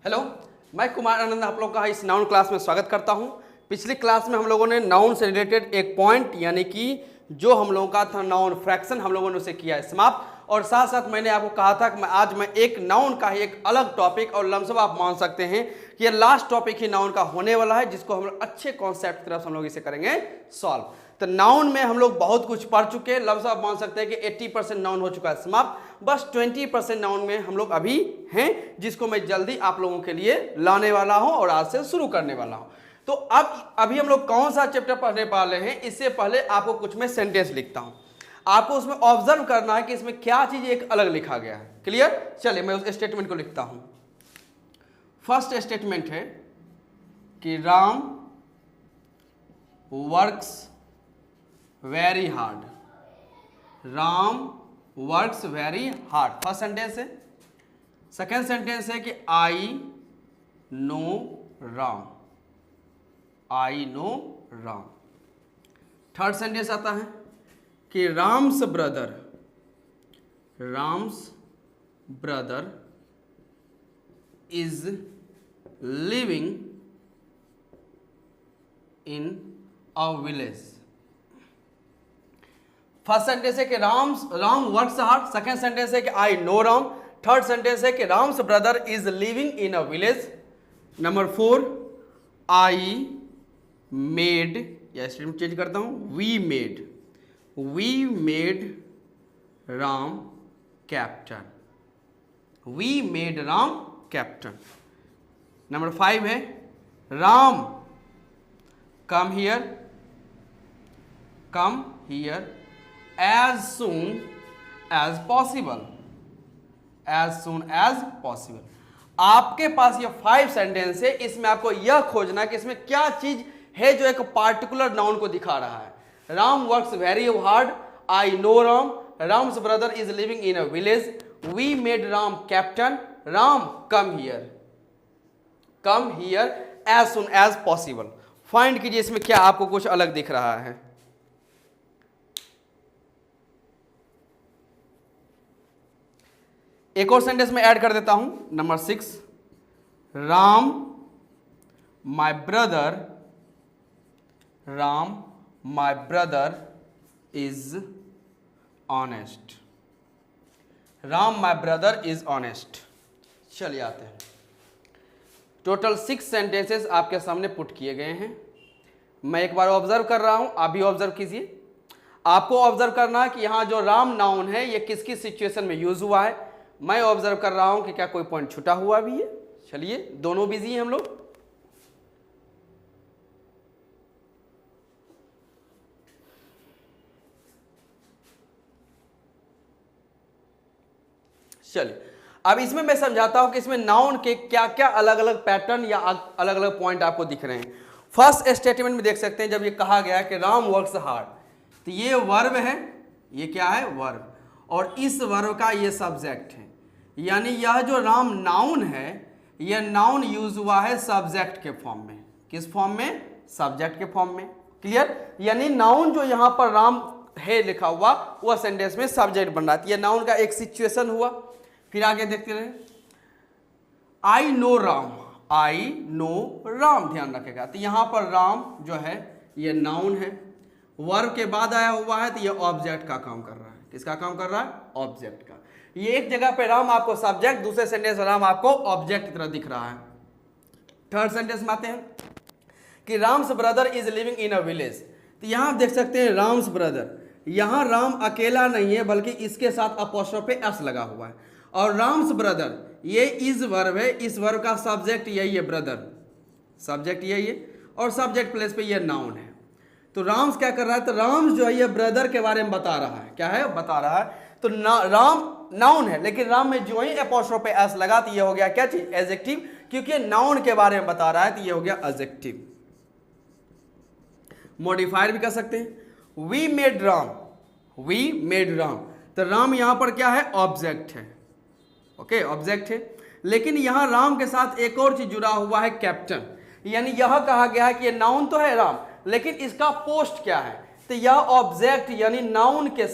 Hello, मैं कुमार आनंद आप लोग का इस नाउन क्लास में स्वागत करता हूं। पिछली क्लास में हम लोगों ने नाउन से रिलेटेड एक पॉइंट यानी कि जो हम लोगों का था नाउन फ्रैक्शन हम लोगों ने उसे किया है समाप्त। और साथ साथ मैंने आपको कहा था कि आज मैं एक नाउन का ही एक अलग टॉपिक और लमसम आप मान सकते हैं कि ये लास्ट टॉपिक ही नाउन का होने वाला है, जिसको हम लोग अच्छे कॉन्सेप्ट की तरफ हम लोग इसे करेंगे सॉल्व। तो नाउन में हम लोग बहुत कुछ पढ़ चुके हैं, लफ्ज़ आप मान सकते हैं कि 80% नाउन हो चुका है समाप्त। बस 20% नाउन में हम लोग अभी हैं, जिसको मैं जल्दी आप लोगों के लिए लाने वाला हूं और आज से शुरू करने वाला हूं। तो अब अभी हम लोग कौन सा चैप्टर पढ़ने वाले हैं, इससे पहले आपको कुछ मैं सेंटेंस लिखता हूं, आपको उसमें ऑब्जर्व करना है कि इसमें क्या चीज एक अलग लिखा गया है। क्लियर? चलिए मैं उस स्टेटमेंट को लिखता हूं। फर्स्ट स्टेटमेंट है कि Ram works very hard. Ram works very hard, first sentence है। सेकेंड सेंटेंस है कि आई नो राम। आई नो राम। थर्ड सेंटेंस आता है कि Ram's brother is living in a village. First sentence है कि Ram works hard. Second sentence है कि आई नो राम। थर्ड सेंटेंस है कि Ram's brother is living in a village. Number 4, I made, या स्टेटमेंट चेंज करता हूं, we made Ram captain. We made Ram captain. Number 5 है Ram come here as soon as possible। आपके पास ये 5 सेंटेंस है, इसमें आपको यह खोजना है कि इसमें क्या चीज है जो एक पार्टिकुलर नाउन को दिखा रहा है। Ram works very hard, I know Ram, Ram's brother is living in a village, we made Ram captain, Ram come here as soon as possible. Find कीजिए इसमें क्या आपको कुछ अलग दिख रहा है। एक और सेंटेंस में ऐड कर देता हूं, number 6, Ram my brother is honest. Ram my brother is honest. चलिए आते हैं। टोटल 6 सेंटेंसेस आपके सामने पुट किए गए हैं। मैं एक बार ऑब्जर्व कर रहा हूं, आप भी ऑब्जर्व कीजिए। आपको ऑब्जर्व करना है कि यहां जो राम नाउन है ये किस किस सिचुएशन में यूज हुआ है। मैं ऑब्जर्व कर रहा हूं कि क्या कोई पॉइंट छूटा हुआ भी है। चलिए, दोनों बिजी हैं हम लोग। चलिए, अब इसमें मैं समझाता हूं कि इसमें नाउन के क्या क्या अलग अलग पैटर्न या अलग अलग पॉइंट आपको दिख रहे हैं। फर्स्ट स्टेटमेंट में देख सकते हैं, जब ये कहा गया कि राम वर्क्स हार्ड, तो ये वर्ब है। ये क्या है? वर्ब। और इस वर्ब का ये सब्जेक्ट है, यानी यह जो राम नाउन है यह नाउन यूज हुआ है सब्जेक्ट के फॉर्म में। किस फॉर्म में? सब्जेक्ट के फॉर्म में। क्लियर? यानी नाउन जो यहां पर राम है लिखा हुआ वह सेंटेंस में सब्जेक्ट बन रहा है। यह नाउन का एक सिचुएशन हुआ। फिर आगे देखते रहे, आई नो राम, ध्यान रखेगा। तो यहां पर राम जो है यह नाउन है, वर्ब के बाद आया हुआ है, तो यह ऑब्जेक्ट का काम कर रहा है। किसका काम कर रहा है? ऑब्जेक्ट का। ये एक जगह पे राम आपको सब्जेक्ट, दूसरे सेंटेंस राम आपको ऑब्जेक्ट की तरह दिख रहा है। थर्ड सेंटेंस में आते हैं कि Ram's brother is living in a village. तो यहां आप देख सकते हैं राम्स ब्रदर, यहां राम अकेला नहीं है बल्कि इसके साथ अपोस्ट्रोफी एस लगा हुआ है। और राम्स ब्रदर ये इज वर्ब है, इस वर्ब का सब्जेक्ट यही है, ब्रदर सब्जेक्ट यही है, और सब्जेक्ट प्लेस पे ये नाउन है। तो राम्स क्या कर रहा है? तो राम्स जो है ये ब्रदर के बारे में बता रहा है। क्या है? बता रहा है। तो राम नाउन है, लेकिन राम में जो ही एपोस्ट्रोफी एस लगा तो ये हो गया क्या चीज? एडजेक्टिव। क्योंकि नाउन के बारे में बता रहा है तो ये हो गया एडजेक्टिव। मॉडिफायर भी कर सकते हैं। वी मेड राम, तो राम यहां पर क्या है? ऑब्जेक्ट है। ओके, ऑब्जेक्ट है। लेकिन यहां राम के साथ एक और चीज जुड़ा हुआ है, कैप्टन। यानी यह कहा गया है कि ये नाउन तो है राम, लेकिन इसका पोस्ट क्या है? तो यह ऑब्जेक्ट यानी नाउन के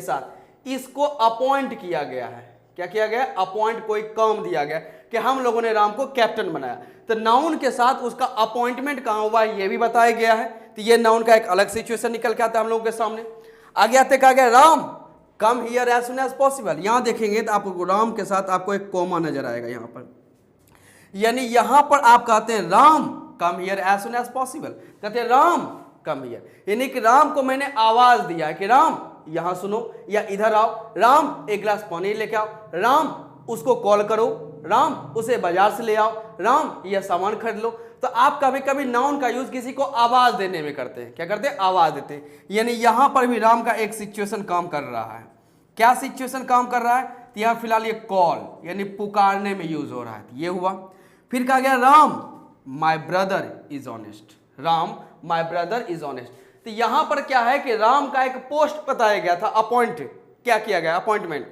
साथ इसको अपॉइंट किया गया है। क्या किया गया? अपॉइंट, कोई काम दिया गया। कि हम लोगों ने राम को कैप्टन बनाया। तो नाउन के साथ उसका अपॉइंटमेंट कहाँ हुआ ये भी बताया गया है। तो ये नाउन का एक अलग सिचुएशन निकल के आता है हम लोगों के सामने। आगे आते कहा गया Ram come here as soon as possible. यहां देखेंगे तो आपको राम के साथ आपको एक कॉमा नजर आएगा यहां पर, यानी यहां पर आप कहते हैं Ram come here as soon as possible, कहते हैं राम कम हियर, यानी कि राम को मैंने आवाज दिया कि राम यहां सुनो या इधर आओ, राम एक गिलास पानी लेके आओ, राम उसको कॉल करो, राम उसे बाजार से ले आओ, राम यह सामान खरीद लो। तो आप कभी कभी नाउन का यूज किसी को आवाज देने में करते हैं, क्या करते हैं आवाज देते हैं, यानी यहां पर भी राम का एक सिचुएशन काम कर रहा है। क्या सिचुएशन काम कर रहा है, तो यहां फिलहाल ये कॉल यानी पुकारने में यूज हो रहा है, ये हुआ। फिर कहा गया Ram my brother is honest, Ram my brother is honest. तो यहां पर क्या है कि राम का एक पोस्ट बताया गया था, अपॉइंट क्या किया गया अपॉइंटमेंट,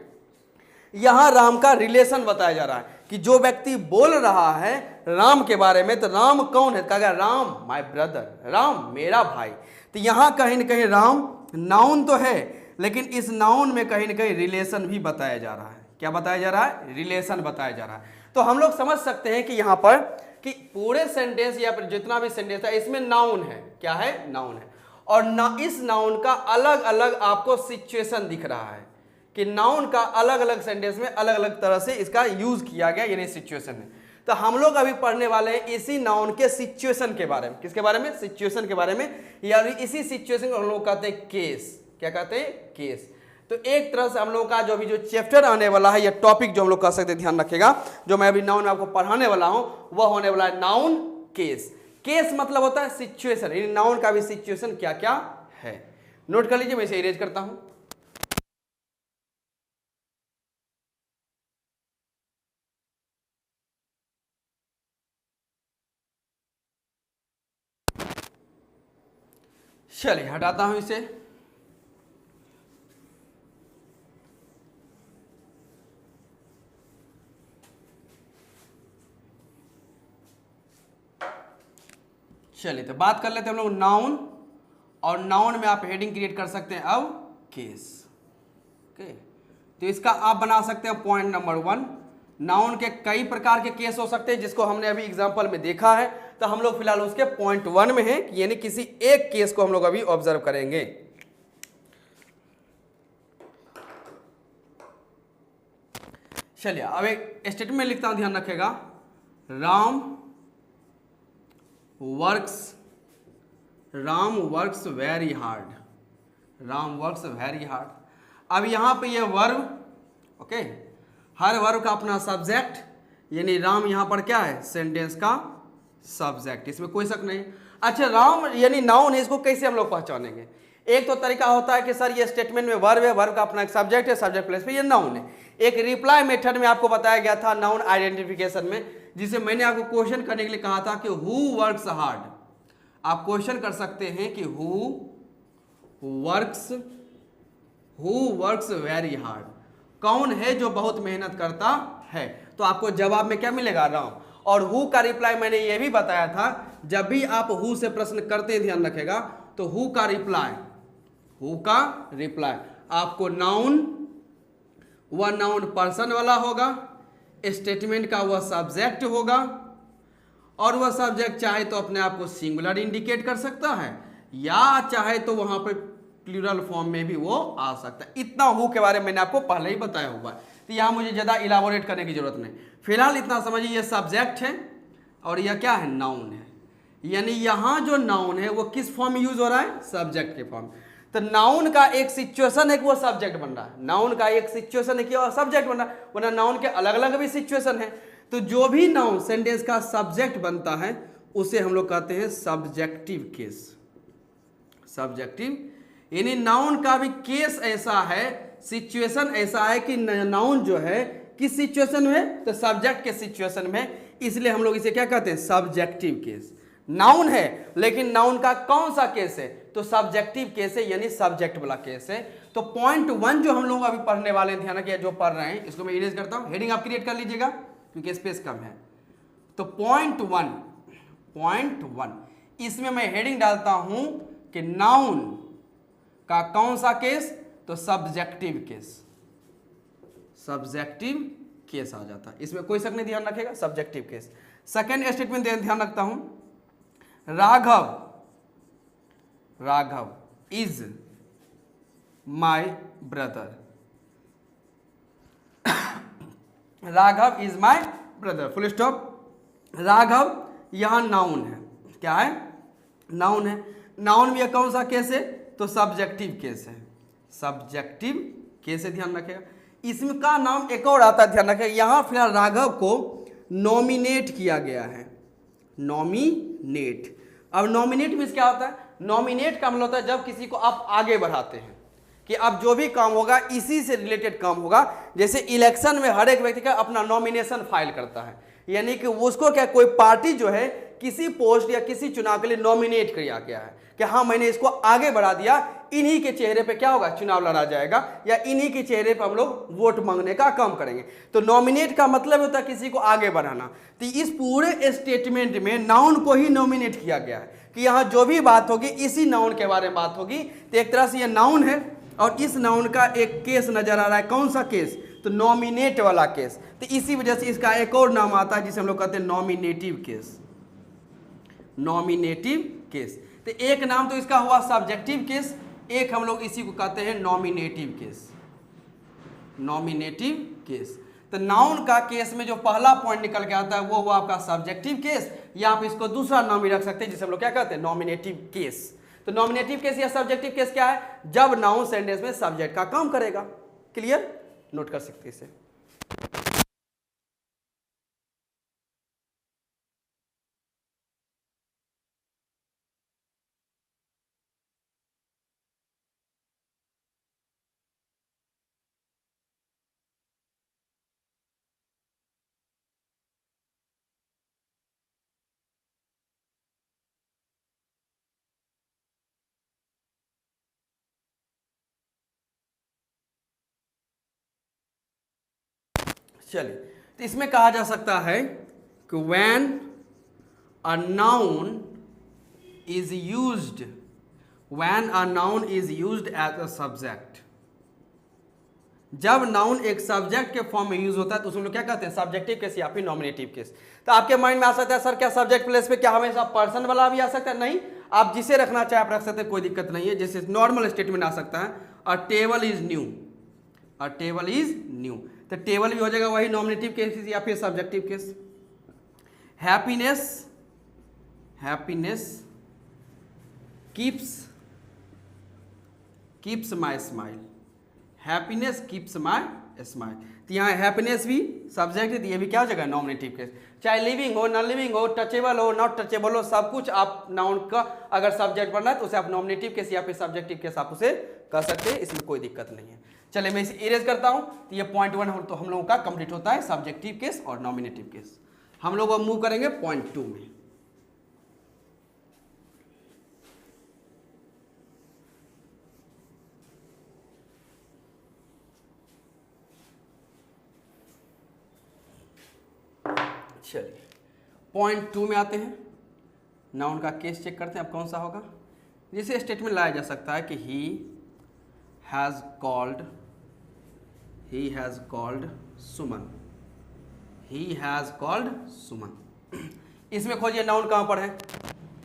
यहां राम का रिलेशन बताया जा रहा है कि जो व्यक्ति बोल रहा है राम के बारे में, तो राम कौन है, कहा गया राम माय ब्रदर, राम मेरा भाई। तो यहां कहीं ना कहीं राम नाउन तो है, लेकिन इस नाउन में कहीं ना कहीं रिलेशन भी बताया जा रहा है। क्या बताया जा रहा है, रिलेशन बताया जा रहा है। तो हम लोग समझ सकते हैं कि यहां पर कि पूरे सेंटेंस या फिर जितना भी सेंटेंस है इसमें नाउन है, क्या है, नाउन है, और ना इस नाउन का अलग अलग आपको सिचुएशन दिख रहा है कि नाउन का अलग अलग सेंटेंस में अलग अलग तरह से इसका यूज किया गया, यानी सिचुएशन है। तो हम लोग अभी पढ़ने वाले हैं इसी नाउन के सिचुएशन के बारे में, किसके बारे में, सिचुएशन के बारे में, या इसी सिचुएशन को हम लोग कहते हैं केस। क्या कहते हैं, केस। तो एक तरह से हम लोग का जो अभी जो चैप्टर आने वाला है या टॉपिक जो हम लोग कह सकते हैं, ध्यान रखिएगा, जो मैं अभी नाउन आपको पढ़ाने वाला हूं वह होने वाला है नाउन केस। केस मतलब होता है सिचुएशन, यानी नाउन का भी सिचुएशन क्या क्या है। नोट कर लीजिए, मैं इसे इरेज करता हूं। चलिए हटाता हूं इसे। चलिए तो बात कर लेते हैं हम लोग नाउन, और नाउन में आप हेडिंग क्रिएट कर सकते हैं अब केस। ओके, तो इसका आप बना सकते हैं पॉइंट नंबर 1। नाउन के कई प्रकार के केस हो सकते हैं जिसको हमने अभी एग्जांपल में देखा है, तो हम लोग फिलहाल उसके पॉइंट 1 में हैं, यानी किसी एक केस को हम लोग अभी ऑब्जर्व करेंगे। चलिए अब एक स्टेटमेंट लिखता हूं, ध्यान रखेगा। Ram works very hard, Ram works very hard. अब यहां पे ये वर्ब, ओके, हर वर्ब का अपना सब्जेक्ट, यानी राम यहां पर क्या है, सेंटेंस का सब्जेक्ट, इसमें कोई शक नहीं। अच्छा, राम यानी नाउन है, इसको कैसे हम लोग पहचानेंगे? एक तो तरीका होता है कि सर ये स्टेटमेंट में वर्ब है, वर्ब का अपना एक सब्जेक्ट है, सब्जेक्ट प्लेस पे ये नाउन है। एक रिप्लाई मेथड में आपको बताया गया था नाउन आइडेंटिफिकेशन में, जिसे मैंने आपको क्वेश्चन करने के लिए कहा था कि हु वर्क्स हार्ड। आप क्वेश्चन कर सकते हैं कि हु वर्क्स वेरी हार्ड, कौन है जो बहुत मेहनत करता है? तो आपको जवाब में क्या मिलेगा, राम। और हु का रिप्लाई मैंने ये भी बताया था, जब भी आप हु से प्रश्न करते हैं ध्यान रखेगा, तो हु का रिप्लाई आपको नाउन, वह नाउन पर्सन वाला होगा, स्टेटमेंट का वह सब्जेक्ट होगा, और वह सब्जेक्ट चाहे तो अपने आप को सिंगुलर इंडिकेट कर सकता है, या चाहे तो वहां पर प्लूरल फॉर्म में भी वो आ सकता है। इतना हु के बारे में मैंने आपको पहले ही बताया हुआ है, तो यहां मुझे ज्यादा इलाबोरेट करने की जरूरत नहीं। फिलहाल इतना समझिए, ये सब्जेक्ट है और यह क्या है, नाउन है। यानी यहां जो नाउन है वो किस फॉर्म में यूज हो रहा है, सब्जेक्ट के फॉर्म। तो नाउन का एक सिचुएशन है कि वो सब्जेक्ट बन रहा है, नाउन का एक सिचुएशन है कि वो सब्जेक्ट बन रहा है, वरना नाउन के अलग अलग भी सिचुएशन है। तो जो भी नाउन सेंटेंस का सब्जेक्ट बनता है उसे हम लोग कहते हैं सब्जेक्टिव केस। सब्जेक्टिव यानी नाउन का भी केस ऐसा है, सिचुएशन ऐसा है कि नाउन जो है किस सिचुएशन में, तो सब्जेक्ट के सिचुएशन में, इसलिए हम लोग इसे क्या कहते हैं, सब्जेक्टिव केस। नाउन है लेकिन नाउन का कौन सा केस है, तो सब्जेक्टिव केस है, यानी सब्जेक्ट वाला केस है। तो पॉइंट 1 जो हम लोग अभी पढ़ने वाले हैं, ध्यान रखिए, जो पढ़ रहे हैं इसको मैं इरेज करता हूं, हेडिंग आप क्रिएट कर लीजिएगा क्योंकि स्पेस कम है। तो पॉइंट 1 इसमें मैं हेडिंग डालता हूं कि नाउन का कौन सा केस, तो सब्जेक्टिव केस। सब्जेक्टिव केस आ जाता है, इसमें कोई शक नहीं, ध्यान रखेगा, सब्जेक्टिव केस। सेकेंड स्टेटमेंट ध्यान रखता हूं, Raghav is my brother, Raghav is my brother, full stop. Raghav यहां नाउन है, क्या है, नाउन है। नाउन में कौन सा केस है, तो सब्जेक्टिव केस है, सब्जेक्टिव केस है, ध्यान रखेगा। इसमें का नाम एक और आता है, ध्यान रखेगा। यहां फिलहाल राघव को नॉमिनेट किया गया है, नॉमिनेट। अब नॉमिनेट मीन्स क्या होता है, नॉमिनेट का मतलब होता है जब किसी को आप आगे बढ़ाते हैं कि अब जो भी काम होगा इसी से रिलेटेड काम होगा। जैसे इलेक्शन में हर एक व्यक्ति का अपना नॉमिनेशन फाइल करता है, यानी कि उसको क्या, कोई पार्टी जो है किसी पोस्ट या किसी चुनाव के लिए नॉमिनेट किया गया है कि हाँ मैंने इसको आगे बढ़ा दिया, इन्हीं के चेहरे पे क्या होगा, चुनाव लड़ा जाएगा, या इन्हीं के चेहरे पे हम लोग वोट मांगने का काम करेंगे। तो नॉमिनेट का मतलब होता है किसी को आगे बढ़ाना। तो इस पूरे स्टेटमेंट में नाउन को ही नॉमिनेट किया गया है कि यहाँ जो भी बात होगी इसी नाउन के बारे में बात होगी। तो एक तरह से ये नाउन है और इस नाउन का एक केस नजर आ रहा है, कौन सा केस, तो नॉमिनेट वाला केस। तो इसी वजह से इसका एक और नाम आता है जिसे हम लोग कहते हैं नॉमिनेटिव केस, नॉमिनेटिव केस। तो एक नाम तो इसका हुआ सब्जेक्टिव केस, एक हम लोग इसी को कहते हैं नॉमिनेटिव केस, नॉमिनेटिव केस। तो नाउन का केस में जो पहला पॉइंट निकल के आता है वो हुआ आपका सब्जेक्टिव केस, या आप इसको दूसरा नाम भी रख सकते हैं जिसे हम लोग क्या कहते हैं, नॉमिनेटिव केस। तो नॉमिनेटिव केस या सब्जेक्टिव केस क्या है, जब नाउन सेंटेंस में सब्जेक्ट का काम करेगा। क्लियर, नोट कर सकते हैं इसे। चलिए, तो इसमें कहा जा सकता है कि when a noun is used, when a noun is used as a subject, जब नाउन एक सब्जेक्ट के फॉर्म में यूज होता है तो उसमें लोग क्या कहते हैं, सब्जेक्टिव केस या फिर नॉमिनेटिव केस। तो आपके माइंड में आ सकता है सर क्या सब्जेक्ट प्लेस पे क्या हमेशा पर्सन वाला भी आ सकता है, नहीं, आप जिसे रखना चाहे आप रख सकते हैं, कोई दिक्कत नहीं है। जैसे नॉर्मल स्टेटमेंट आ सकता है, अ table is new, a table is new, तो टेबल भी हो जाएगा वही नॉमिनेटिव केस या फिर subjective case. Happiness, happiness keeps माई स्माइल, हैप्पीनेस कीप्स माई स्माइल। तो यहाँ हैप्पीनेस भी सब्जेक्ट है, तो ये भी क्या हो जाएगा, नॉमिनेटिव केस। चाहे लिविंग हो, नॉन लिविंग हो, टचेबल हो, नॉट टचेबल हो, सब कुछ आप नाउन का अगर सब्जेक्ट बनना है तो उसे आप नॉमिनेटिव केस या फिर सब्जेक्टिव केस आप उसे कर सकते हैं, इसमें कोई दिक्कत नहीं है। चलिए मैं इसे इरेज करता हूं। तो ये पॉइंट 1 तो हम लोगों का कंप्लीट होता है, सब्जेक्टिव केस और नॉमिनेटिव केस। हम लोग अब मूव करेंगे पॉइंट 2 में। चलिए पॉइंट 2 में आते हैं, नाउन का केस चेक करते हैं अब कौन सा होगा। जैसे स्टेटमेंट लाया जा सकता है कि he has called Suman, he has called Suman. इसमें खोजिए नाउन कहाँ पर है,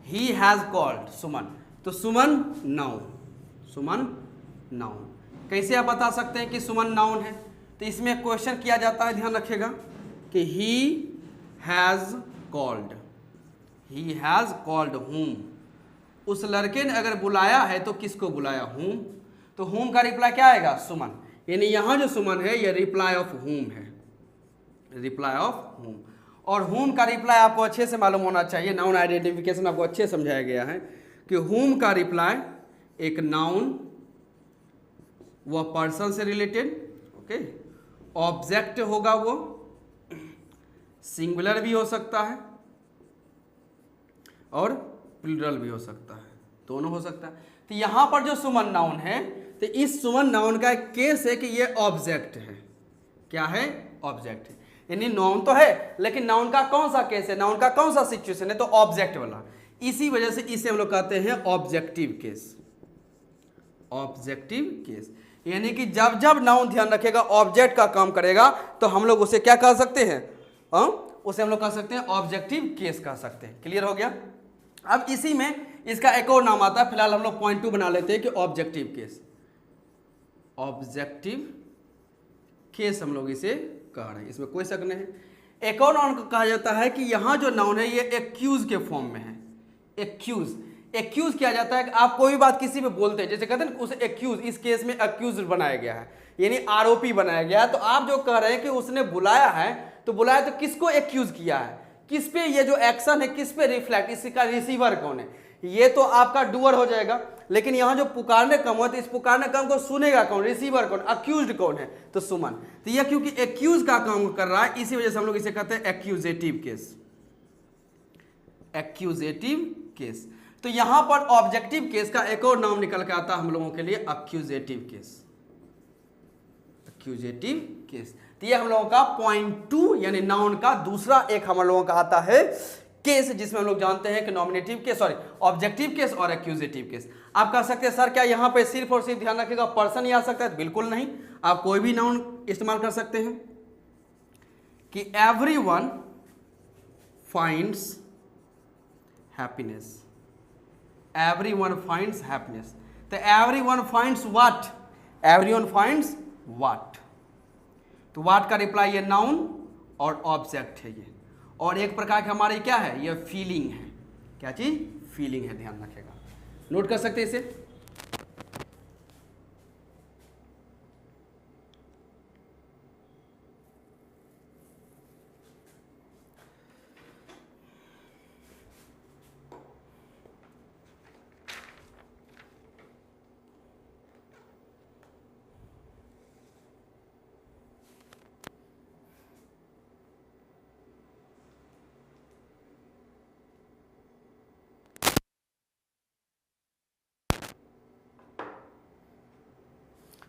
ही हैज़ कॉल्ड सुमन, तो सुमन नाउन, सुमन नाउन। कैसे आप बता सकते हैं कि सुमन नाउन है, तो इसमें क्वेश्चन किया जाता है, ध्यान रखिएगा कि ही हैज़ कॉल्ड whom, उस लड़के ने अगर बुलाया है तो किसको बुलाया, whom, तो whom का रिप्लाई क्या आएगा, सुमन। यानी यहाँ जो सुमन है ये रिप्लाई ऑफ whom है, रिप्लाई ऑफ whom। और whom का रिप्लाई आपको अच्छे से मालूम होना चाहिए, नाउन आइडेंटिफिकेशन आपको अच्छे समझाया गया है कि whom का रिप्लाई एक नाउन वो पर्सन से रिलेटेड, ओके, ऑब्जेक्ट होगा, वो सिंगुलर भी हो सकता है और प्लूरल भी हो सकता है, दोनों हो सकता है। तो यहाँ पर जो सुमन नाउन है, तो इस सुमन नाउन का एक केस है कि ये ऑब्जेक्ट है, क्या है, ऑब्जेक्ट है। यानी नाउन तो है लेकिन नाउन का कौन सा केस है, नाउन का कौन सा सिचुएशन है, तो ऑब्जेक्ट वाला। इसी वजह से इसे हम लोग कहते हैं ऑब्जेक्टिव केस, ऑब्जेक्टिव केस। यानी कि जब जब नाउन ध्यान रखेगा ऑब्जेक्ट का काम करेगा तो हम लोग उसे क्या कह सकते हैं, उसे हम लोग कह सकते हैं ऑब्जेक्टिव केस कह सकते हैं। क्लियर हो गया। अब इसी में इसका एक और नाम आता है, फिलहाल हम लोग पॉइंट 2 बना लेते हैं कि ऑब्जेक्टिव केस। ऑब्जेक्टिव केस हम लोग इसे कह रहे हैं, इसमें कोई शक नहीं है। एक और नाउन को कहा जाता है कि यहाँ जो नाउन है ये एक्यूज के फॉर्म में है। एक्यूज किया जाता है कि आप कोई भी बात किसी पे बोलते हैं, जैसे कहते हैं उसे एक्यूज, इस केस में एक्यूज बनाया गया है, यानी आरोपी बनाया गया है। तो आप जो कह रहे हैं कि उसने बुलाया है, तो बुलाया तो किसको एक्यूज किया है, किस पे ये जो एक्शन है किस पे रिफ्लेक्ट, इसका रिसीवर कौन है, ये तो आपका डूअर हो जाएगा। लेकिन यहाँ जो पुकारने कम हो तो इस पुकारने कम को सुनेगा कौन, रिसीवर कौन, अक्यूज्ड कौन है, तो सुमन। तो यह क्योंकि एक्यूज का काम कर रहा है इसी वजह से हम लोग इसे कहते हैं एक्यूजेटिव केस। Accusative case. तो यहां पर ऑब्जेक्टिव केस का एक और नाम निकल के आता है हम लोगों के लिए, अक्यूजेटिव केस। Accusative case. तो ये हम लोगों का पॉइंट 2 यानी नाउन का दूसरा एक हम लोगों का आता है केस, जिसमें हम लोग जानते हैं कि nominative case, sorry objective case और एक्यूजेटिव केस। आप कह सकते हैं सर क्या यहाँ पे सिर्फ और सिर्फ ध्यान रखिएगा पर्सन ही आ सकता है, बिल्कुल नहीं, आप कोई भी नाउन इस्तेमाल कर सकते हैं कि everyone finds happiness. Everyone finds happiness. तो everyone finds what, everyone finds what. तो व्हाट का रिप्लाई ये नाउन और ऑब्जेक्ट है ये, और एक प्रकार की हमारी क्या है, ये फीलिंग है। क्या चीज, फीलिंग है, ध्यान रखेगा, नोट कर सकते हैं इसे।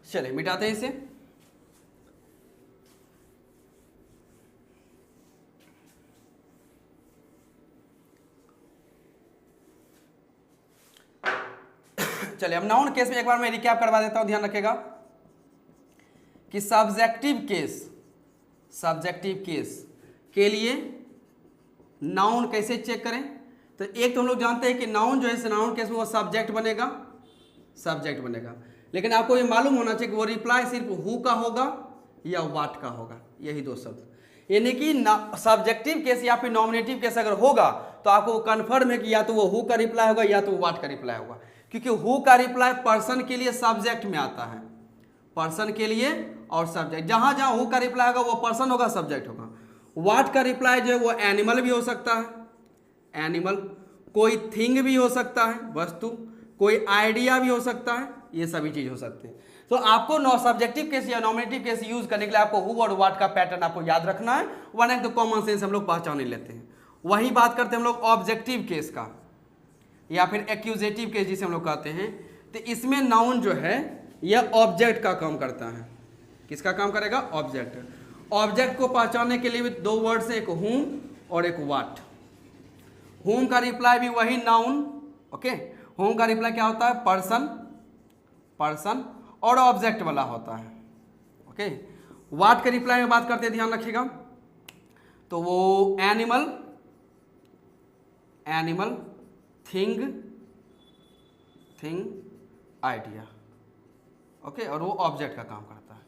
चलिए मिटाते हैं इसे। चलिए अब नाउन केस में एक बार मैं रिकैप करवा देता हूं, ध्यान रखेगा कि सब्जेक्टिव केस के लिए नाउन कैसे चेक करें। तो एक तो हम लोग जानते हैं कि नाउन जो है नाउन केस में वो सब्जेक्ट बनेगा, लेकिन आपको ये मालूम होना चाहिए कि वो रिप्लाई सिर्फ हु का होगा या व्हाट का होगा, यही दो शब्द। यानी कि सब्जेक्टिव केस या फिर नॉमिनेटिव केस अगर होगा तो आपको कंफर्म है कि या तो वो हु का रिप्लाई होगा या तो व्हाट का रिप्लाई होगा, क्योंकि हु का रिप्लाई पर्सन के लिए सब्जेक्ट में आता है, पर्सन के लिए और सब्जेक्ट, जहां जहां हु का रिप्लाई होगा वो पर्सन होगा, सब्जेक्ट होगा। व्हाट का रिप्लाई जो है वो एनिमल भी हो सकता है, एनिमल, कोई थिंग भी हो सकता है, वस्तु, कोई आइडिया भी हो सकता है, ये सभी चीज हो सकते हैं। तो आपको सब्जेक्टिव केस या नॉमिनेटिव केस यूज करने के लिए आपको हु और व्हाट का पैटर्न आपको याद रखना है, वरना तो कॉमन सेंस हम लोग पहचान ही लेते हैं। वही बात करते हैं हम लोग ऑब्जेक्टिव केस का या फिर एक्यूजेटिव केस जिसे हम लोग कहते हैं। तो इसमें नाउन जो है यह ऑब्जेक्ट का काम करता है। किसका काम करेगा, ऑब्जेक्ट। ऑब्जेक्ट को पहचानने के लिए भी दो वर्ड्स हैं, एक हुम और एक व्हाट। हुम का रिप्लाई भी वही नाउन, ओके। हुम का रिप्लाई क्या होता है, पर्सन और ऑब्जेक्ट वाला होता है, ओके। व्हाट के रिप्लाई में बात करते हैं, ध्यान रखिएगा, तो वो एनिमल, थिंग, आइडिया, ओके, और वो ऑब्जेक्ट का काम करता है।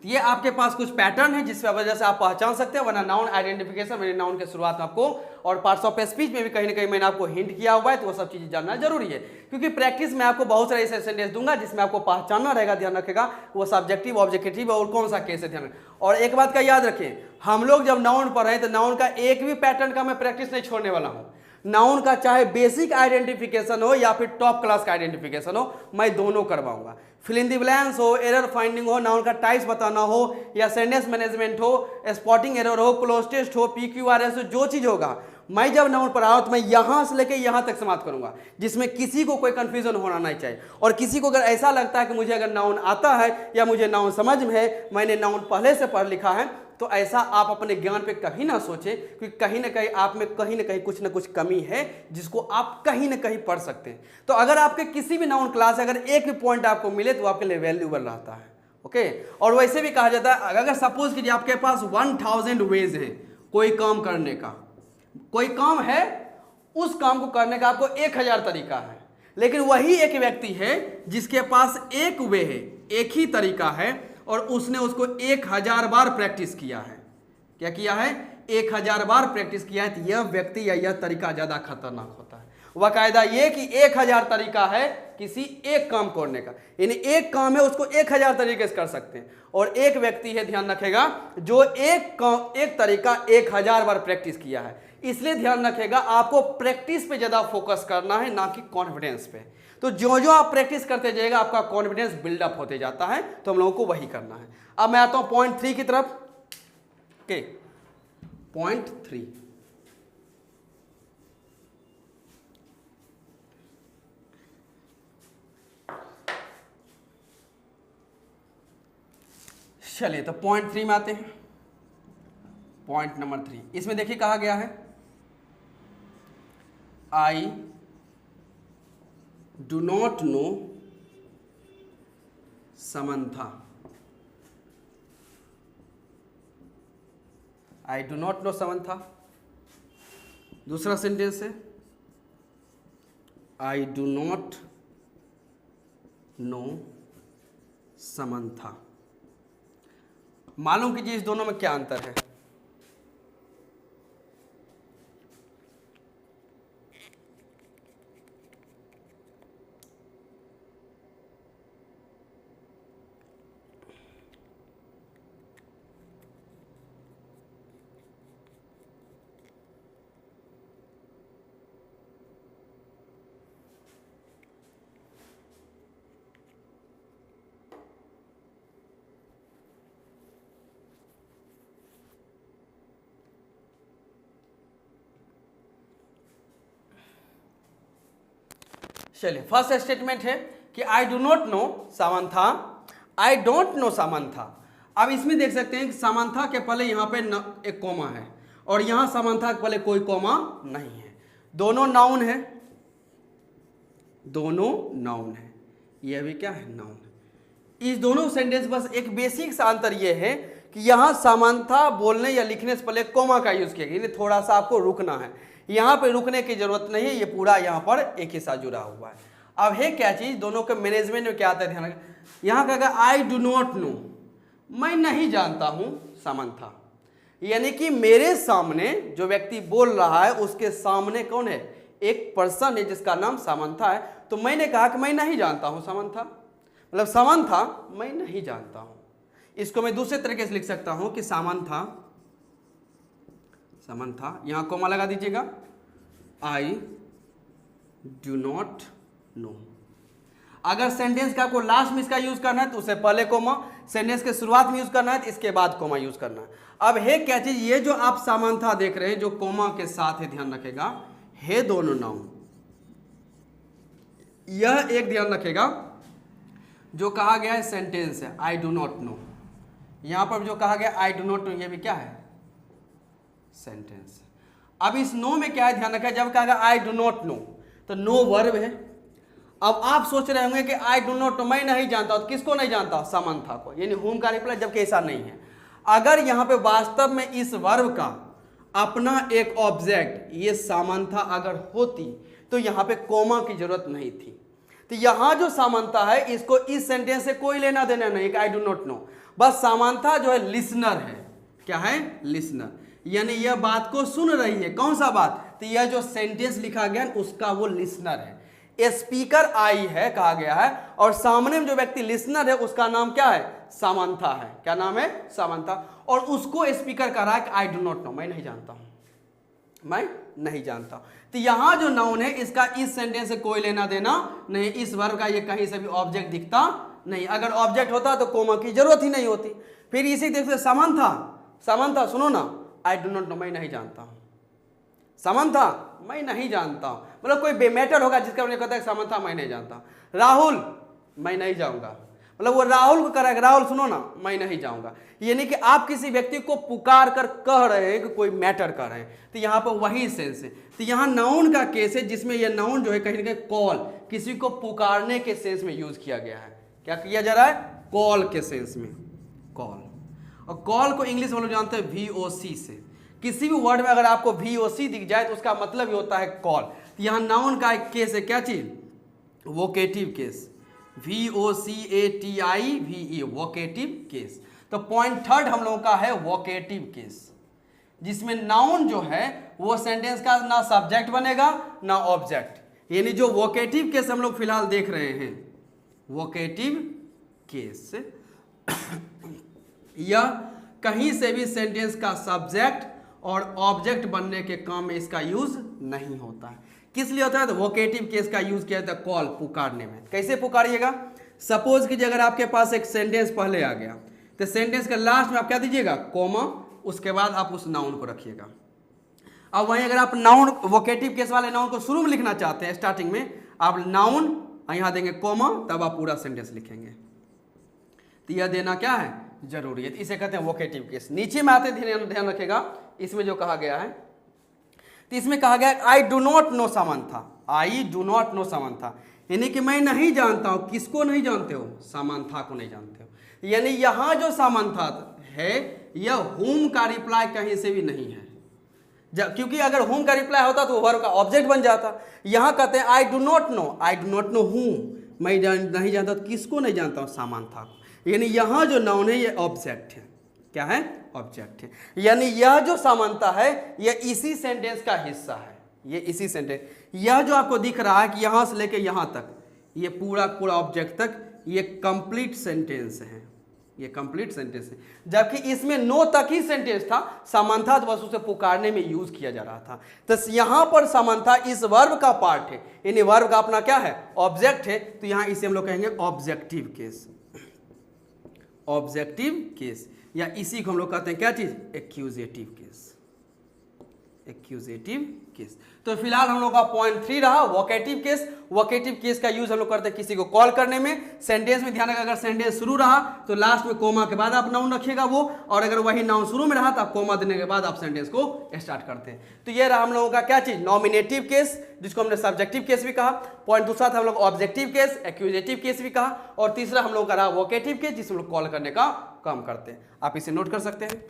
तो ये आपके पास कुछ पैटर्न है जिसकी वजह से आप पहचान सकते हैं, वरना नाउन आइडेंटिफिकेशन मैंने नाउन के शुरुआत में आपको और पार्ट्स ऑफ स्पीच में भी कहीं ना कहीं मैंने आपको हिंट किया हुआ है, तो वो सब चीजें जानना जरूरी है, क्योंकि प्रैक्टिस में आपको बहुत सारे ऐसे सेंटेंस दूंगा जिसमें आपको पहचानना रहेगा, ध्यान रखेगा वो सब्जेक्टिव, ऑब्जेक्टिव और कौन सा केस है, ध्यान रखें। और एक बात का याद रखें, हम लोग जब नाउन पढ़ रहे हैं तो नाउन का एक भी पैटर्न का मैं प्रैक्टिस नहीं छोड़ने वाला हूं। नाउन का चाहे बेसिक आइडेंटिफिकेशन हो या फिर टॉप क्लास का आइडेंटिफिकेशन हो, मैं दोनों करवाऊंगा। फिल इन द ब्लैंक्स हो, एरर फाइंडिंग हो, नाउन का टाइप्स बताना हो, या सेंटेंस मैनेजमेंट हो, स्पॉटिंग एरर हो, क्लोज टेस्ट हो, PQRS हो, जो चीज होगा मैं जब नाउन पर आऊँ तो मैं यहां से लेकर यहां तक समाप्त करूंगा, जिसमें किसी को कोई कंफ्यूजन होना नहीं चाहिए। और किसी को अगर ऐसा लगता है कि मुझे अगर नाउन आता है या मुझे नाउन समझ में है, मैंने नाउन पहले से पढ़ लिखा है, तो ऐसा आप अपने ज्ञान पे कहीं ना सोचें, क्योंकि कहीं ना कहीं आप में कहीं ना कहीं कुछ ना कुछ कमी है जिसको आप कहीं ना कहीं पढ़ सकते हैं। तो अगर आपके किसी भी नाउन क्लास अगर एक भी पॉइंट आपको मिले तो आपके लिए वैल्यूएबल रहता है। ओके। और वैसे भी कहा जाता है अगर सपोज कीजिए आपके पास 1000 वेज हैं कोई काम करने का, कोई काम है, उस काम को करने का आपको 1000 तरीका है, लेकिन वही एक व्यक्ति है जिसके पास एक वे है, एक ही तरीका है, और उसने उसको 1000 बार प्रैक्टिस किया है। क्या किया है? 1000 बार प्रैक्टिस किया है। तो यह व्यक्ति या यह तरीका ज्यादा खतरनाक होता है। वाकायदा ये कि 1000 तरीका है किसी एक काम करने का, यानी एक काम है उसको 1000 तरीके से कर सकते हैं, और एक व्यक्ति है, ध्यान रखेगा, जो एक तरीका 1000 बार प्रैक्टिस किया है। इसलिए ध्यान रखेगा आपको प्रैक्टिस पे ज्यादा फोकस करना है, ना कि कॉन्फिडेंस पे। तो जो जो आप प्रैक्टिस करते जाइएगा आपका कॉन्फिडेंस बिल्डअप होते जाता है। तो हम लोगों को वही करना है। अब मैं आता हूं पॉइंट 3 की तरफ। ओके, पॉइंट 3, चलिए तो पॉइंट 3 में आते हैं। पॉइंट नंबर 3, इसमें देखिए कहा गया है I do not know Samantha. I do not know Samantha. दूसरा सेंटेंस है I do not know Samantha. मालूम कीजिए इस दोनों में क्या अंतर है। चलिए, फर्स्ट स्टेटमेंट है कि I do not know Samantha, I don't know Samantha. अब इसमें देख सकते हैं कि सामंथा के पहले यहाँ पे एक कॉमा है, और यहाँ सामंथा के पहले कोई कॉमा नहीं है। दोनों नाउन है, दोनों नाउन है, यह भी क्या है? नाउन है। इस दोनों सेंटेंस बस एक बेसिक सा अंतर यह है कि यहाँ सामंथा बोलने या लिखने से पहले कॉमा का यूज किया गया, थोड़ा सा आपको रुकना है। यहाँ पे रुकने की जरूरत नहीं है, ये पूरा यहाँ पर एक ही साथ जुड़ा हुआ है। अब है क्या चीज, दोनों के मैनेजमेंट में क्या आता है, ध्यान रखें। यहाँ कहेगा आई डू नॉट नो, मैं नहीं जानता हूं सामंथा, यानी कि मेरे सामने जो व्यक्ति बोल रहा है उसके सामने कौन है? एक पर्सन है जिसका नाम सामंथा है। तो मैंने कहा कि मैं नहीं जानता हूं सामंथा, मतलब सामंथा मैं नहीं जानता हूं। इसको मैं दूसरे तरीके से लिख सकता हूं कि सामंथा, सामंथा, यहां कोमा लगा दीजिएगा, आई डू नॉट नो। अगर सेंटेंस का आपको लास्ट में इसका यूज करना है तो उससे पहले कोमा, सेंटेंस के शुरुआत में यूज करना है तो इसके बाद कोमा यूज करना है। अब है क्या चीज, ये जो आप सामंथा देख रहे हैं जो कोमा के साथ है, ध्यान रखेगा, है दोनों नाउन। यह एक ध्यान रखेगा जो कहा गया है सेंटेंस है आई डू नॉट नो, यहां पर जो कहा गया आई डू नॉट नो, यह भी क्या है? सेंटेंस। अब इस नो में क्या है, ध्यान रखा, जब कहा आई डू नॉट नो तो नो वर्ब है। अब आप सोच रहे होंगे कि आई डू नॉट नो, मैं नहीं जानता, तो किसको नहीं जानता? सामंथा को, यानी होम का रिप्लाई, जबकि ऐसा नहीं है। अगर यहां पे वास्तव में इस वर्ब का अपना एक ऑब्जेक्ट ये सामंथा अगर होती तो यहां पे कोमा की जरूरत नहीं थी। तो यहां जो सामंथा है इसको इस सेंटेंस से कोई लेना देना नहीं कि आई डू नॉट नो, बस सामंथा जो है लिसनर है। क्या है? लिसनर, यानी यह बात को सुन रही है। कौन सा बात? तो यह जो सेंटेंस लिखा गया उसका वो लिसनर है। स्पीकर आई है कहा गया है, और सामने में जो व्यक्ति लिसनर है उसका नाम क्या है? सामंथा है। क्या नाम है? सामंथा। और उसको स्पीकर कह रहा है कि आई डू नॉट नो, मैं नहीं जानता हूं, मैं नहीं जानता। तो यहां जो नाउन है इसका इस सेंटेंस से कोई लेना देना नहीं, इस वर्ब का ये कहीं से भी ऑब्जेक्ट दिखता नहीं। अगर ऑब्जेक्ट होता तो कोमा की जरूरत ही नहीं होती। फिर इसी देखते सामंथा, सामंथा सुनो ना, आई डू नॉट नो, मैं नहीं जानता हूं। सामंथा मैं नहीं जानता हूं, मतलब कोई बेमैटर होगा जिसका उन्हें कहता है सामंथा मैं नहीं जानता। राहुल मैं नहीं जाऊंगा, मतलब वो राहुल को कह रहा है राहुल सुनो ना, मैं नहीं जाऊंगा। यानी कि आप किसी व्यक्ति को पुकार कर कह रहे हैं कि कोई मैटर कर रहे हैं, तो यहां पर वही सेंस है। तो यहां नाउन का केस है जिसमें यह नाउन जो है कहीं ना कहीं कॉल, किसी को पुकारने के सेंस में यूज किया गया है। क्या किया जा रहा है? कॉल के सेंस में, कॉल। और कॉल को इंग्लिश में लोग जानते हैं VOC से। किसी भी वर्ड में अगर आपको VOC दिख जाए तो उसका मतलब ही होता है कॉल। तो यहाँ नाउन का एक केस है, क्या चीज, vocative case, VOCATIVE, vocative case. तो पॉइंट थर्ड हम लोगों का है वोकेटिव केस, जिसमें नाउन जो है वो सेंटेंस का ना सब्जेक्ट बनेगा ना ऑब्जेक्ट। यानी जो वोकेटिव केस हम लोग फिलहाल देख रहे हैं, वोकेटिव केस, यह कहीं से भी सेंटेंस का सब्जेक्ट और ऑब्जेक्ट बनने के काम में इसका यूज नहीं होता है। किस लिए होता है, तो वोकेटिव केस का यूज किया जाता है कॉल, पुकारने में। कैसे पुकारिएगा, सपोज कीजिए अगर आपके पास एक सेंटेंस पहले आ गया तो सेंटेंस के लास्ट में आप क्या दीजिएगा, कॉमा, उसके बाद आप उस नाउन को रखिएगा। अब वहीं अगर आप नाउन, वोकेटिव केस वाले नाउन को शुरू में लिखना चाहते हैं, स्टार्टिंग में आप नाउन यहां देंगे कॉमा, तब आप पूरा सेंटेंस लिखेंगे। तो यह देना क्या है, जरूरी है। इसे कहते हैं वोकेटिव केस। नीचे में आते ध्यान रखेगा, इसमें जो कहा गया है, तो इसमें कहा गया I do not know Samantha, I do not know Samantha, यानी कि मैं नहीं जानता हूं। किसको नहीं जानते हो, सामंथा को नहीं जानते हो। यानी यहां जो सामंथा है यह हुम का रिप्लाई कहीं से भी नहीं है, क्योंकि अगर हुम का रिप्लाई होता तो वर्ब का ऑब्जेक्ट बन जाता। यहां कहते हैं I do not know, I do not know हुम, मैं नहीं जानता, तो किसको नहीं जानता हूं, सामंथा को। यानी यहां जो नाउन है ये ऑब्जेक्ट है, क्या है, ऑब्जेक्ट है। यानी यह जो सामंथा है यह इसी सेंटेंस का हिस्सा है, ये इसी सेंटेंस, यह जो आपको दिख रहा है कि यहां से लेके यहां तक ये पूरा पूरा ऑब्जेक्ट तक ये कंप्लीट सेंटेंस है, ये कंप्लीट सेंटेंस है। जबकि इसमें नो तक ही सेंटेंस था, सामंथा तो बस उसे पुकारने में यूज किया जा रहा था। तो यहां पर सामंथा इस वर्ब का पार्ट है, यानी वर्ब का अपना क्या है, ऑब्जेक्ट है। तो यहां इसे हम लोग कहेंगे ऑब्जेक्टिव केस, ऑब्जेक्टिव केस, या इसी को हम लोग कहते हैं क्या चीज, एक्यूजेटिव केस, एक्यूजेटिव केस। तो फिलहाल हम लोग का पॉइंट 3 रहा वोकेटिव केस। वोकेटिव केस का यूज हम लोग करते हैं किसी को कॉल करने में। सेंटेंस में ध्यान रखा, अगर सेंटेंस शुरू रहा तो लास्ट में कोमा के बाद आप नाउन रखिएगा वो, और अगर वही नाउन शुरू में रहा तो आप कोमा देने के बाद आप सेंटेंस को स्टार्ट करते हैं। तो ये रहा हम लोगों का क्या चीज, नॉमिनेटिव केस, जिसको हमने सब्जेक्टिव केस भी कहा। पॉइंट दूसरा था हम लोग ऑब्जेक्टिव केस, एक्यूजेटिव केस भी कहा, और तीसरा हम लोग का रहा वोकेटिव केस, जिसमें लोग कॉल करने का काम करते हैं। आप इसे नोट कर सकते हैं।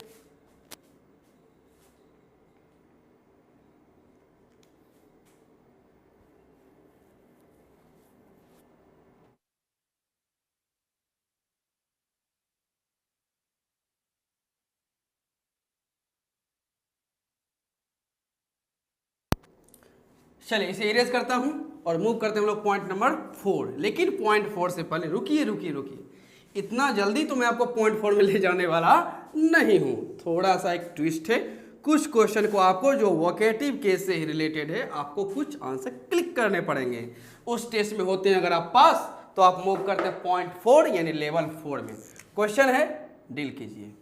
चलिए इसे इरेज करता हूं और मूव करते हैं हम लोग पॉइंट नंबर 4। लेकिन पॉइंट 4 से पहले रुकिए रुकिए रुकिए, इतना जल्दी तो मैं आपको पॉइंट 4 में ले जाने वाला नहीं हूं। थोड़ा सा एक ट्विस्ट है, कुछ क्वेश्चन को आपको जो वोकेटिव केस से ही रिलेटेड है आपको कुछ आंसर क्लिक करने पड़ेंगे। उस टेस्ट में होते हैं अगर आप पास तो आप मूव करते हैं पॉइंट 4 यानी लेवल 4 में। क्वेश्चन है, डील कीजिए,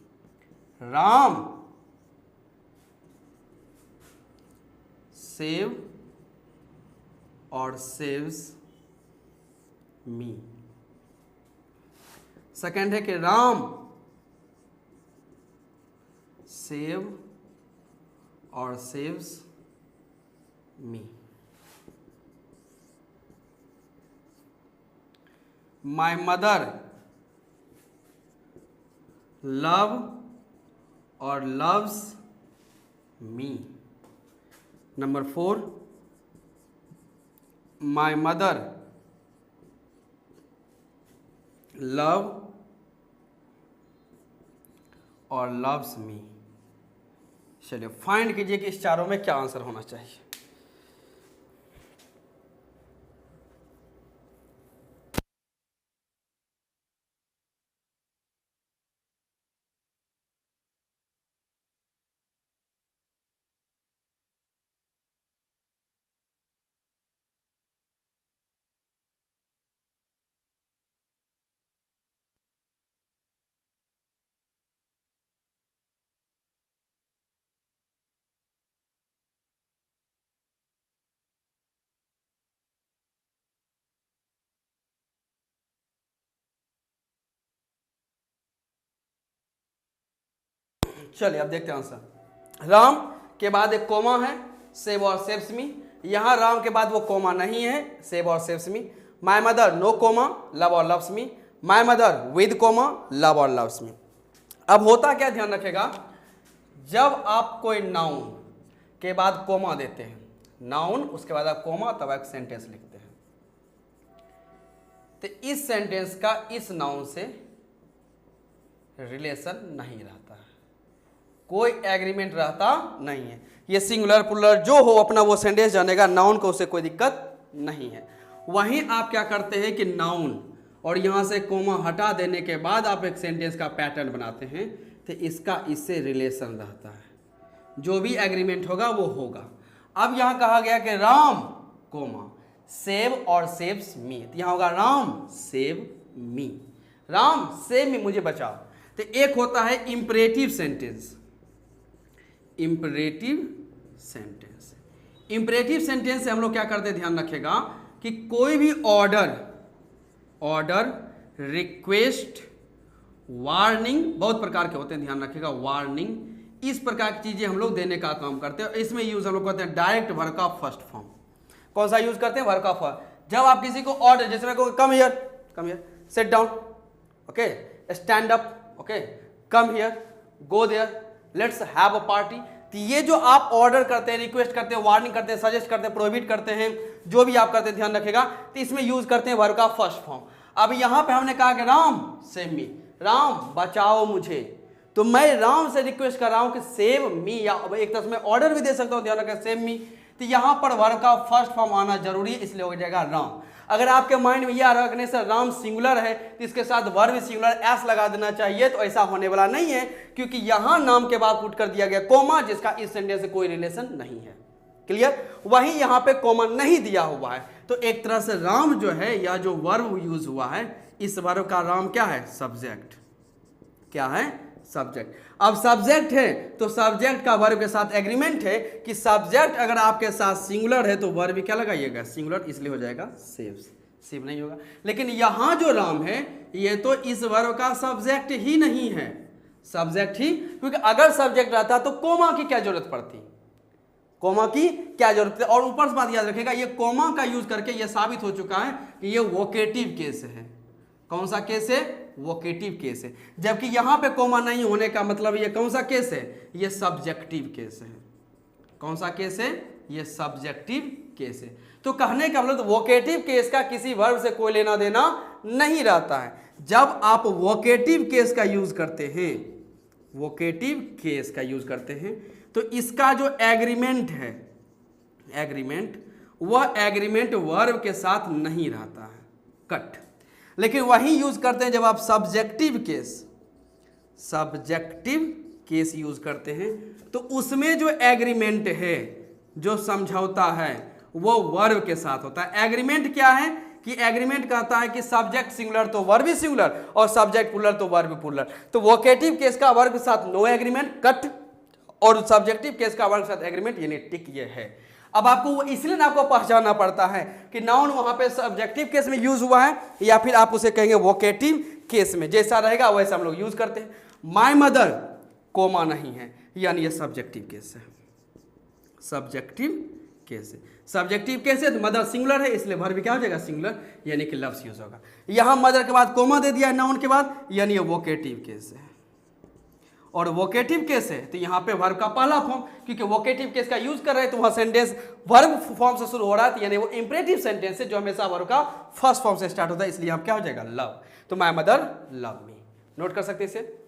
राम सेव और सेव्स मी। सेकंड है कि राम सेव और saves me. My mother love और loves me. Number 4, my mother love और लव्स मी। चलिए फाइंड कीजिए कि इस चारों में क्या आंसर होना चाहिए। चलिए अब देखते हैं आंसर। राम के बाद एक कोमा है, सेव और सेव्स मी। यहां राम के बाद वो कोमा नहीं है, सेव और saves me. My mother no comma, love और loves me. My mother with comma, love और लव्स मी। अब होता क्या, ध्यान रखेगा, जब आप कोई नाउन के बाद कोमा देते हैं, नाउन उसके बाद आप कोमा, तब एक सेंटेंस लिखते हैं, तो इस सेंटेंस का इस नाउन से रिलेशन नहीं रहता है, कोई एग्रीमेंट रहता नहीं है। ये सिंगुलर प्लुरल जो हो अपना वो सेंटेंस जानेगा, नाउन को उससे कोई दिक्कत नहीं है। वहीं आप क्या करते हैं कि नाउन और यहां से कोमा हटा देने के बाद आप एक सेंटेंस का पैटर्न बनाते हैं, तो इसका इससे रिलेशन रहता है, जो भी एग्रीमेंट होगा वो होगा। अब यहां कहा गया कि राम कोमा सेव और सेव्स मी, तो यहां होगा Ram save me, Ram save me, मुझे बचाओ। तो एक होता है imperative sentence, imperative sentence, imperative sentence से हम लोग क्या करते हैं, ध्यान रखेगा कि कोई भी ऑर्डर, रिक्वेस्ट, वार्निंग, बहुत प्रकार के होते हैं, ध्यान रखिएगा, वार्निंग, इस प्रकार की चीजें हम लोग देने का काम करते हैं। इसमें यूज हम लोग करते हैं डायरेक्ट वर्ब का फर्स्ट फॉर्म। कौन सा यूज करते हैं, वर्ब का फर्स्ट। जब आप किसी को ऑर्डर, जैसे मैं कहूँ come here, sit down, okay, stand up, okay, come here, go there, let's have a party, तो ये जो आप ऑर्डर करते हैं, रिक्वेस्ट करते हैं, वार्निंग करते हैं, सजेस्ट करते हैं, प्रोहिबिट करते हैं, जो भी आप करते हैं, ध्यान रखेगा, तो इसमें यूज करते हैं वर्ब का फर्स्ट फॉर्म। अब यहां पे हमने कहा कि राम सेव मी, राम बचाओ मुझे, तो मैं राम से रिक्वेस्ट कर रहा हूं कि सेव मी, या एक तरह से मैं ऑर्डर भी दे सकता हूं, ध्यान रखें, सेव मी, तो यहां पर वर्ब का फर्स्ट फॉर्म आना जरूरी है, इसलिए हो जाएगा राम। अगर आपके माइंड में यह रखने से राम सिंगुलर है तो इसके साथ वर्ब सिंगुलर एस लगा देना चाहिए, तो ऐसा होने वाला नहीं है, क्योंकि यहां नाम के बाद पुट कर दिया गया कोमा, जिसका इस सेंटेंस से कोई रिलेशन नहीं है। क्लियर। वहीं यहां पे कोमा नहीं दिया हुआ है, तो एक तरह से राम जो है, या जो वर्ब यूज हुआ है, इस वर्ब का राम क्या है, सब्जेक्ट, क्या है, सब्जेक्ट। अब सब्जेक्ट है तो सब्जेक्ट का वर्ब के साथ एग्रीमेंट है कि सब्जेक्ट अगर आपके साथ सिंगुलर है तो वर्ब क्या लगाइएगा, सिंगुलर, इसलिए हो जाएगा सेव्स, सेव नहीं होगा। लेकिन यहां जो राम है ये तो इस वर्ब का सब्जेक्ट ही नहीं है, सब्जेक्ट ही, क्योंकि अगर सब्जेक्ट रहता तो कोमा की क्या जरूरत पड़ती, कोमा की क्या जरूरत है। और ऊपर से बात याद रखेगा, ये कोमा का यूज करके ये साबित हो चुका है कि ये वोकेटिव केस है। कौन सा केस है, वोकेटिव केस है, जबकि यहां पे कोमा नहीं होने का मतलब ये कौन सा केस है, ये सब्जेक्टिव केस है। कौन सा केस है, ये सब्जेक्टिव केस है। तो कहने का मतलब वोकेटिव केस का किसी वर्ब से कोई लेना देना नहीं रहता है। जब आप वोकेटिव केस का यूज करते हैं, वोकेटिव केस का यूज करते हैं, तो इसका जो एग्रीमेंट है, एग्रीमेंट, वह एग्रीमेंट वर्ब के साथ नहीं रहता है, कट। लेकिन वही यूज करते हैं जब आप subjective case, subjective case use करते हैं, तो उसमें जो एग्रीमेंट है, जो समझौता है, वो वर्ब के साथ होता है। एग्रीमेंट क्या है कि एग्रीमेंट कहता है कि सब्जेक्ट सिंगुलर तो वर्ब भी सिंगुलर, और सब्जेक्ट प्लुरल तो वर्ब प्लुरल। तो वोकेटिव केस का वर्ब के साथ नो एग्रीमेंट, कट, और सब्जेक्टिव केस का वर्ब के साथ एग्रीमेंट, यानी टिक, ये है। अब आपको इसलिए ना आपको पहचानना पड़ता है कि नाउन वहां पे सब्जेक्टिव केस में यूज हुआ है या फिर आप उसे कहेंगे वोकेटिव केस में, जैसा रहेगा वैसा हम लोग यूज करते हैं। माय मदर कोमा नहीं है, यानी ये सब्जेक्टिव केस है, सब्जेक्टिव केस है। सब्जेक्टिव केस है तो मदर सिंगुलर है, इसलिए वर्ब क्या हो जाएगा, सिंगुलर, यानी कि लव्स यूज होगा। यहां मदर के बाद कोमा दे दिया है नाउन के बाद, यानी ये वोकेटिव केस है। और वोकेटिव केस है तो यहाँ पे वर्ब का पहला फॉर्म, क्योंकि वोकेटिव केस का यूज कर रहे हैं तो वहाँ सेंटेंस वर्ब फॉर्म से शुरू हो रहा है, यानी वो इंपरेटिव सेंटेंस है जो हमेशा वर्ब का फर्स्ट फॉर्म से स्टार्ट होता है, इसलिए यहाँ क्या हो जाएगा, लव। तो my mother love me, note कर सकते हैं इसे।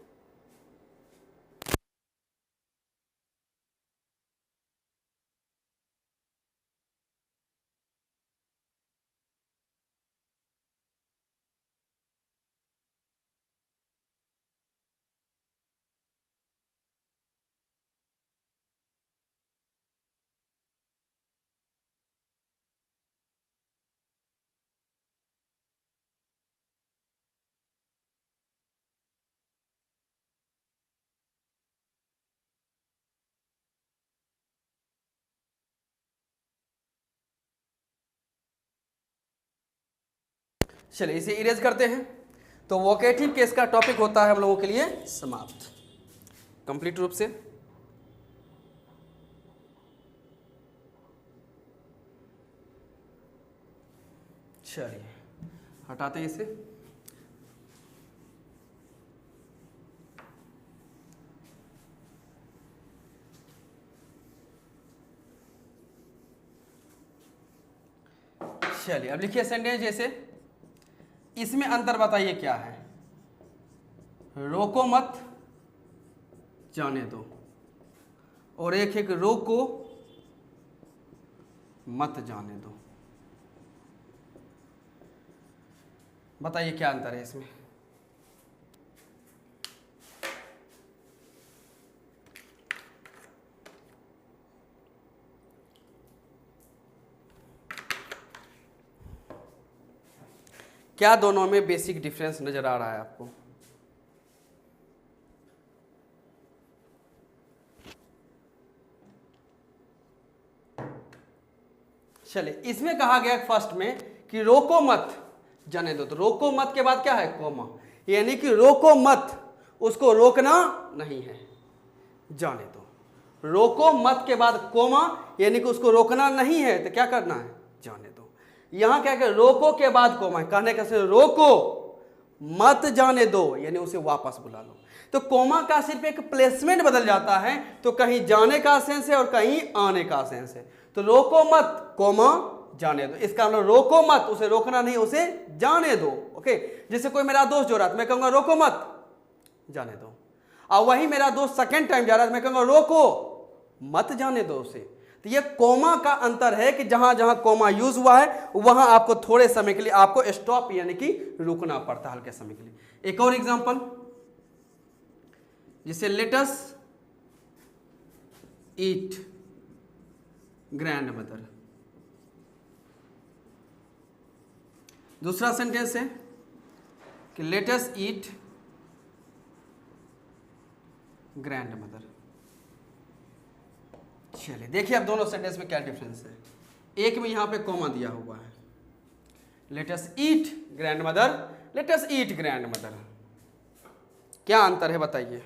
चलिए इसे इरेज करते हैं। तो वोकेटिव केस का टॉपिक होता है हम लोगों के लिए समाप्त, कंप्लीट रूप से। चलिए हटाते हैं इसे। चलिए अब लिखिए सेंटेंस जैसे, इसमें अंतर बताइए क्या है। रोको मत जाने दो, और एक है कि रोको मत जाने दो। बताइए क्या अंतर है इसमें। क्या दोनों में बेसिक डिफरेंस नजर आ रहा है आपको? चलिए, इसमें कहा गया फर्स्ट में कि रोको मत जाने दो, तो रोको मत के बाद क्या है? कोमा, यानी कि रोको मत, उसको रोकना नहीं है, जाने दो। रोको मत के बाद कोमा, यानी कि उसको रोकना नहीं है, तो क्या करना है? जाने दो। यहां क्या है? रोको के बाद कोमा, कहने का से रोको मत जाने दो, यानी उसे वापस बुला लो। तो कोमा का सिर्फ एक प्लेसमेंट बदल जाता है, तो कहीं जाने का सेंस है और कहीं आने का सेंस है। तो रोको मत कोमा जाने दो, इसका मतलब रोको मत, उसे रोकना नहीं, उसे जाने दो। ओके, जैसे कोई मेरा दोस्त जो रहा था, मैं कहूंगा रोको मत जाने दो, और वही मेरा दोस्त सेकंड टाइम जा रहा था, मैं कहूंगा रोको मत जाने दो उसे। तो ये कोमा का अंतर है कि जहां जहां कोमा यूज हुआ है वहां आपको थोड़े समय के लिए आपको स्टॉप यानी कि रुकना पड़ता है हल्के समय के लिए। एक और एग्जांपल, जिसे लेट अस ईट ग्रैंडमदर। दूसरा सेंटेंस है कि लेट अस ईट ग्रैंडमदर। चलिए देखिए अब दोनों सेंटेंस में क्या डिफरेंस है। एक में यहां पे कॉमा दिया हुआ है, लेट अस ईट ग्रैंडमदर, लेट अस ईट ग्रैंडमदर, क्या अंतर है बताइए।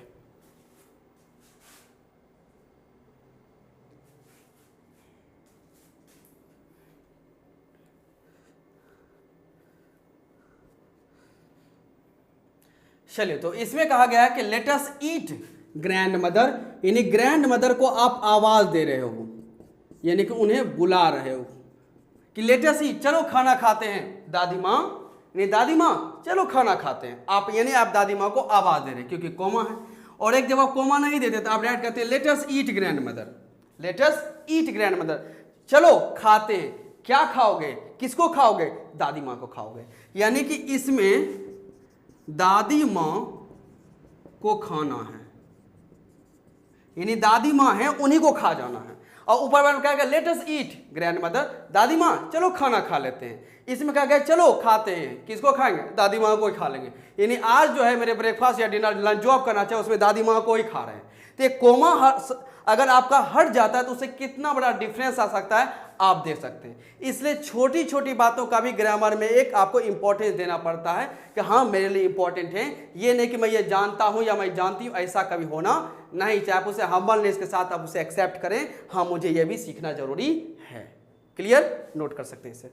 चलिए, तो इसमें कहा गया है कि लेट अस ईट ग्रैंड मदर, यानी ग्रैंड मदर को आप आवाज दे रहे हो, यानी कि उन्हें बुला रहे हो कि लेट अस ईट, चलो खाना खाते हैं दादी माँ, यानी दादी माँ चलो खाना खाते हैं। आप यानी आप दादी माँ को आवाज दे रहे हैं क्योंकि कोमा है। और एक जब आप कोमा नहीं देते तो आप डायरेक्ट कहते हैं लेट अस ईट ग्रैंड मदर, लेट अस ईट ग्रैंड मदर, चलो खाते हैं। क्या खाओगे? किसको खाओगे? दादी माँ को खाओगे। यानी कि इसमें दादी माँ को खाना है, यानी दादी माँ है उन्हीं को खा जाना है। और ऊपर वाले में कहा गया लेट अस ईट ग्रैंड मदर, दादी माँ चलो खाना खा लेते हैं। इसमें कहा गया चलो खाते हैं, किसको खाएंगे? दादी माँ को ही खा लेंगे। यानी आज जो है मेरे ब्रेकफास्ट या डिनर लंच जो आप करना चाहे उसमें दादी माँ को ही खा रहे हैं। तो ये कोमा अगर आपका हट जाता है तो उससे कितना बड़ा डिफरेंस आ सकता है आप देख सकते हैं। इसलिए छोटी छोटी बातों का भी ग्रामर में एक आपको इंपॉर्टेंस देना पड़ता है कि हाँ मेरे लिए इंपॉर्टेंट है, ये नहीं कि मैं ये जानता हूं या मैं जानती हूं, ऐसा कभी होना नहीं चाहिए। आप उसे हम्बलनेस के साथ आप उसे एक्सेप्ट करें, हाँ मुझे ये भी सीखना जरूरी है। क्लियर? नोट कर सकते हैं इसे।